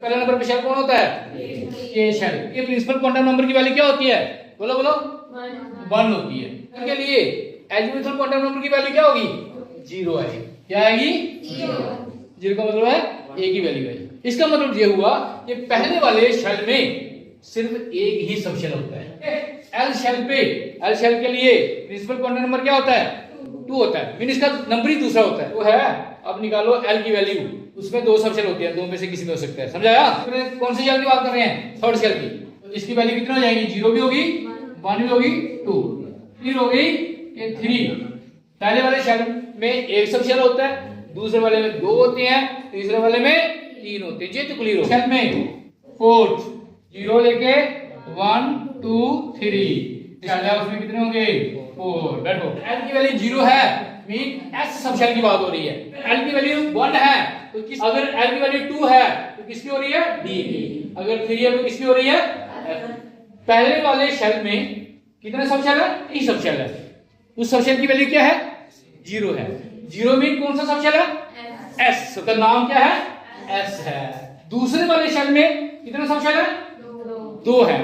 पहले नंबर पे शेल कौन होता है? के शेल। ये प्रिंसिपल क्वांटम नंबर की वैल्यू क्या होती है? बोलो बोलो, 1 होती है। इसके लिए एजीमुथल क्वांटम नंबर की वैल्यू क्या होगी? 0 आएगी। क्या आएगी? 0 का मतलब है ए की वैल्यू है। इसका मतलब ये हुआ कि पहले वाले शेल में सिर्फ एक ही सब शेल होता है। एल शेल पे, एल शेल के लिए प्रिंसिपल क्वांटम नंबर क्या होता है? 2 होता है। मीन इसका नंबर ही दूसरा होता है। वो है, अब निकालो एल की वैल्यू, उसमें 2 सब शेल होती है, 2 में से किसी में हो सकता है। समझाया? कौन से शेल की बात कर रहे हैं? थर्ड शेल की। तो इसकी वैल्यू कितना हो जाएगी? 0 भी होगी, 1 भी होगी, 2 फिर हो गई 3। पहले वाले शेल में एक सब शेल होता है, दूसरे वाले में 2 होते हैं, तीसरे वाले में 3 होते हैं। ये तो क्लियर हो। शेल में फोर्थ 0 लेके 1 2 3 उसमें कितने होंगे? 4। बैठो। एल की वैल्यू 0 है, मीन एस सब शेल की बात हो रही है। एल की वैल्यू 1 है तो अगर एल की वैल्यू 2 है तो किसकी हो रही है? डी की। अगर 3 है तो किसकी हो रही है? पहले वाले शेल में कितने सब शेल है? 3 सब शेल है। उस सब शेल की वैल्यू क्या है? 0 है। 0 मीन कौन सा सब शेल है? एस। उसका नाम क्या है? एस है। दूसरे वाले शेल में कितने सब शेल है? 2 है।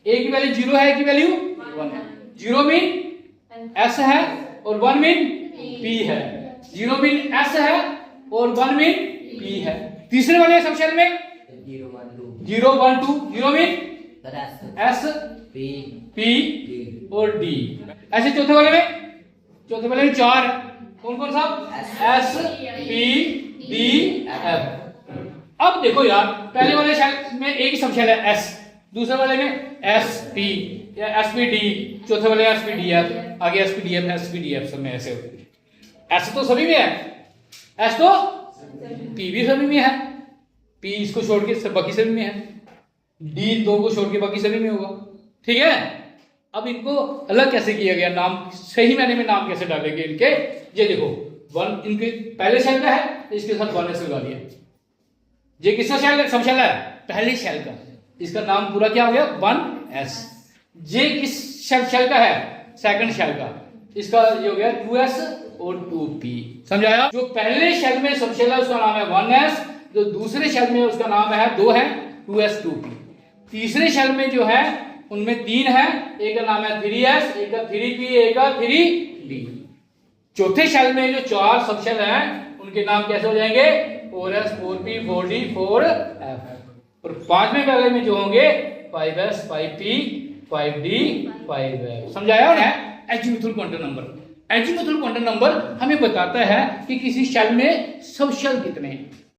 ए की वैल्यू 0 है, ए की वैल्यू 1 है। 0 मीन एस है और 1 मीन पी है। 0 मीन एस है और 1 मीन पी है। तीसरे वाले सब शेल में 0 1 2 0 मीन एस पी और डी। ऐसे चौथे वाले में 4 कौन कौन सा? S P D F. अब देखो यार, पहले वाले शेल में एक ही सब शेल है एस, दूसरे वाले में एस पी या एस पी डी, चौथे वाले एस पी डी एफ, आगे S P D F, S P D F, सब में ऐसे होते हैं। एस तो सभी में है, एस तो पी भी सभी में है, पी इसको छोड़ के सब बाकी सभी में है, डी 2 को छोड़ के बाकी सभी में होगा। ठीक है। अब इनको अलग कैसे किया गया? नाम सही मायने में नाम कैसे डालेंगे इनके? ये देखो 1 इनके पहले शेल का है तो इसके साथ 1 एस लगा दिया। ये किसका शेल है? सब शेल है पहले शेल का, इसका नाम पूरा क्या हो गया? 1 एस। ये किस शेल का है? सेकंड शेल का, इसका ये हो गया 2 एस और 2 पी। समझाया? जो पहले शेल में सब शेल है उसका नाम है 1 एस, जो दूसरे शेल में उसका नाम है 2 है 2 एस 2 पी। तीसरे शेल में जो है उनमें 3 है, एक का नाम है 3 एस, एक का 3 पी, एक का 3 डी। चौथे शेल में जो 4 सब शेल हैं उनके नाम कैसे हो जाएंगे? 4 एस 4 पी 4 डी 4 एफ। और 5वें वाले में जो होंगे 5 एस 5 पी 5 डी 5 एफ। समझाया है? Azimuthal quantum number. Azimuthal quantum number हमें बताता है कि किसी शेल में सब शेल कितने हैं।